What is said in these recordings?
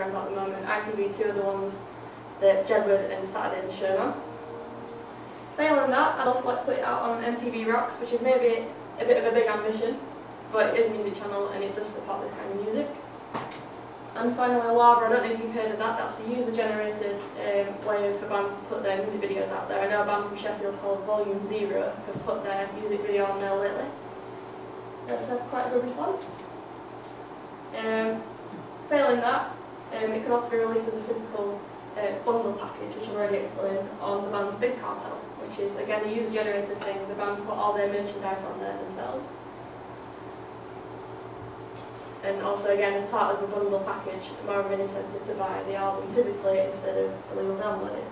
at the moment. ITV2 are the ones that Jedward and Saturdays are shown on. Failing that, I'd also like to put it out on MTV Rocks, which is maybe a bit of a big ambition, but it is a music channel and it does support this kind of music. And finally, Lava, I don't know if you've heard of that, that's the user-generated way for bands to put their music videos out there. I know a band from Sheffield called Volume Zero have put their music video on there lately. That's had quite a good response. Failing that, it can also be released as a physical bundle package, which I've already explained, on the band's Big Cartel, which is again a user-generated thing. The band put all their merchandise on there themselves. And also again, as part of the bundle package, more of an incentive to buy the album physically instead of illegal downloading.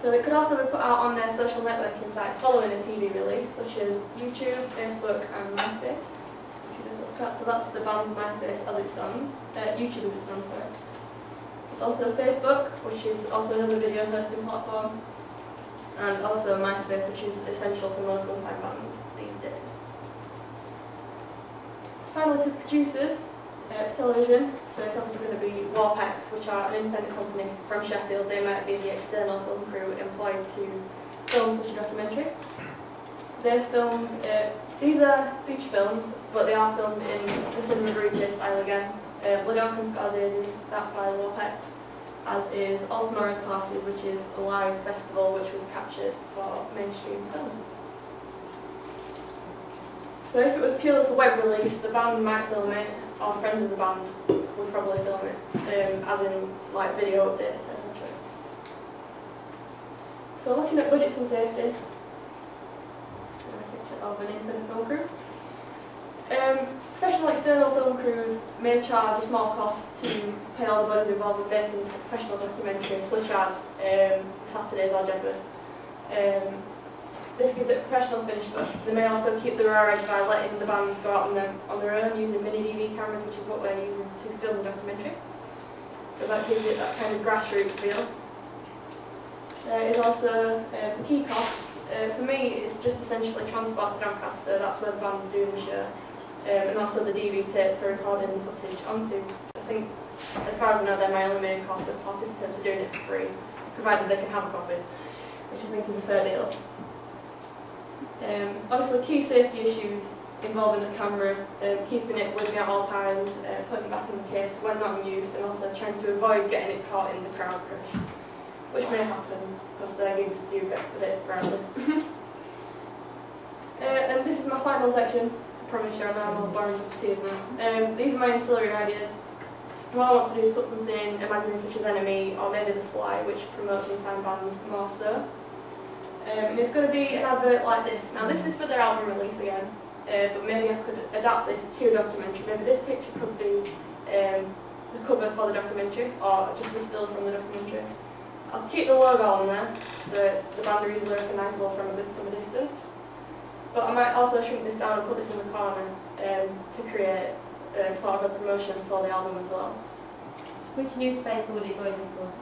So it could also be put out on their social networking sites following a TV release, such as YouTube, Facebook and MySpace. So that's the band MySpace as it stands, YouTube as it stands, sorry. It's also Facebook, which is also another video hosting platform, and also MySpace, which is essential for most unsigned bands these days. Finally, to producers for television, so it's obviously going to be Warpex, which are an independent company from Sheffield. They might be the external film crew employed to film such a documentary. They've filmed, these are feature films, but they are filmed in the cinema verite style again. Ladoc and Scorsese, that's by Warpex, as is All Tomorrow's Parties, which is a live festival which was captured for mainstream film. So if it was purely for web release, the band might film it, or friends of the band would probably film it, as in like video updates, etc. So looking at budgets and safety, so a picture of an independent film crew. Professional external film crews may charge a small cost to pay all the bodies involved in making professional documentaries, such as Saturdays or Jedward. This gives it a professional finish, but they may also keep the raw edge by letting the bands go out on their own using mini DV cameras, which is what we're using to film the documentary. So that gives it that kind of grassroots feel. There is also the key costs. For me, it's just essentially transport to Doncaster, that's where the band are doing the show. And also the DV tape for recording the footage onto. I think, as far as I know, they're my only main cost, but participants are doing it for free, provided they can have a copy, which I think is a fair deal. Obviously key safety issues involving the camera, keeping it with me at all times, putting it back in the case when not in use, and also trying to avoid getting it caught in the crowd crush, which may happen because their gigs do get a bit rowdy. And this is my final section. I promise you, I know I'm all boring to tears now. These are my ancillary ideas. What I want to do is put something in a magazine such as Enemy or maybe The Fly, which promotes unsigned bands more so. And it's going to be an advert like this. Now this is for their album release again, but maybe I could adapt this to a documentary. Maybe this picture could be the cover for the documentary, or just a still from the documentary. I'll keep the logo on there, so the band are easily recognisable from a distance. But I might also shrink this down and put this in the corner to create sort of a promotion for the album as well. Which newspaper would it go in for?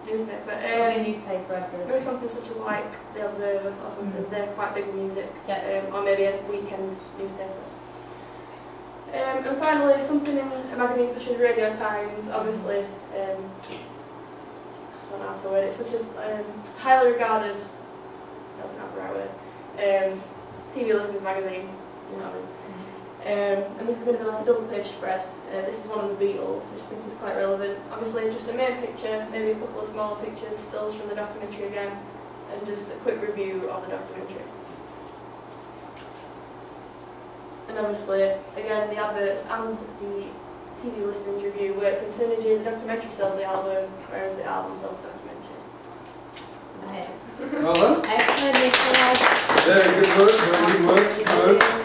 Newspaper. Maybe something such as like The Observer or something. They're quite big in music. Yeah. Or maybe a weekend newspaper. And finally, something in a magazine such as Radio Times, obviously, I don't know how to word it, such as highly regarded, I don't think that's the right word, TV listings magazine, you know what I mean. And this is going to be like a double page spread. This is one of the Beatles, which I think is quite relevant. Obviously just a main picture, maybe a couple of smaller pictures, stills from the documentary again, and just a quick review of the documentary. And obviously, again, the adverts and the TV listings review work in synergy. The documentary sells the album, whereas the album sells the documentary. Well done. Excellent. Very good work, very good work.